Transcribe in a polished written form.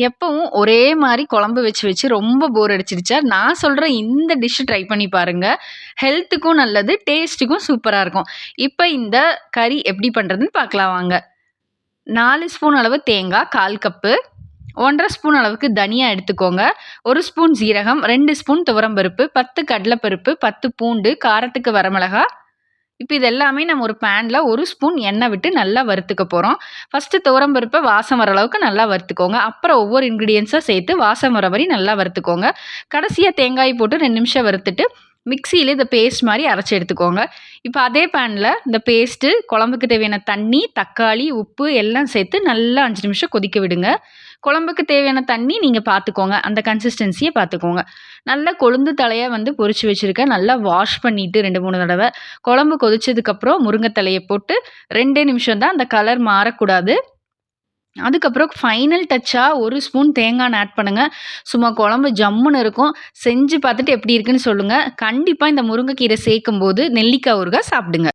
எப்பவும் ஒரே மாரி குழம்பு வச்சு வச்சு ரொம்ப போர் அடிச்சிருச்சா, நான் சொல்ற இந்த டிஷ் ட்ரை பண்ணி பாருங்க. ஹெல்த்துக்கும் நல்லது, டேஸ்ட்டுக்கும் சூப்பரா இருக்கும். இப்ப இந்த கறி எப்படி பண்றதுன்னு பார்க்கலாம் வாங்க. 4 ஸ்பூன் அளவு தேங்காய், 1/4 கப்பு, 1 1/2 ஸ்பூன் அளவுக்கு தனியா எடுத்துக்கோங்க. 1 ஸ்பூன் ஜீரகம், 2 ஸ்பூன் துவரம்பருப்பு, 10 கடலைப்பருப்பு, 10 பூண்டு, காரத்துக்கு வரமிளகா. இப்ப இது எல்லாமே நம்ம ஒரு பேன்ல 1 ஸ்பூன் எண்ணெய் விட்டு நல்லா வறுத்துக்க போறோம். ஃபர்ஸ்ட்டு துவரம்பருப்ப வாசம் வர அளவுக்கு நல்லா வறுத்துக்கோங்க. அப்புறம் ஒவ்வொரு இன்கிரீடியன்ட்ஸா சேர்த்து வாசம் வர வரை நல்லா வறுத்துக்கோங்க. கடைசியா தேங்காய் போட்டு 2 நிமிஷம் வறுத்துட்டு, மிக்ஸியில இத பேஸ்ட் மாரி அரைச்சு எடுத்துக்கோங்க. இப்ப அதே பேன்ல இந்த பேஸ்ட்டு, குழம்புக்கு தேவையான தண்ணி, தக்காளி, உப்பு எல்லாம் சேர்த்து நல்லா 5 நிமிஷம் கொதிக்க விடுங்க. குழம்புக்கு தேவையான தண்ணி நீங்க பார்த்துக்கோங்க. அந்த கன்சிஸ்டன்சிய பார்த்துக்கோங்க. நல்லா கொழுந்து தலையா பொரிச்சு வச்சிருக்கேன். நல்லா வாஷ் பண்ணிட்டு 2, 3 தடவ. குழம்பு கொதிச்சதுக்கப்புறம் முருங்கை தலைய போட்டு 2 நிமிஷம் தான், அந்த கலர் மாறக்கூடாது. அதுக்கப்புறம் ஃபைனல் டச்சா 1 ஸ்பூன் தேங்காய் எண்ணெய் ஆட் பண்ணுங்க. சும்மா குழம்பு ஜம்முன்னு இருக்கும். செஞ்சு பார்த்துட்டு எப்படி இருக்குன்னு சொல்லுங்க. கண்டிப்பா இந்த முருங்கைக்கீரை சேர்க்கும்போது நெல்லிக்காய் ஊறுகாய் சாப்பிடுங்க.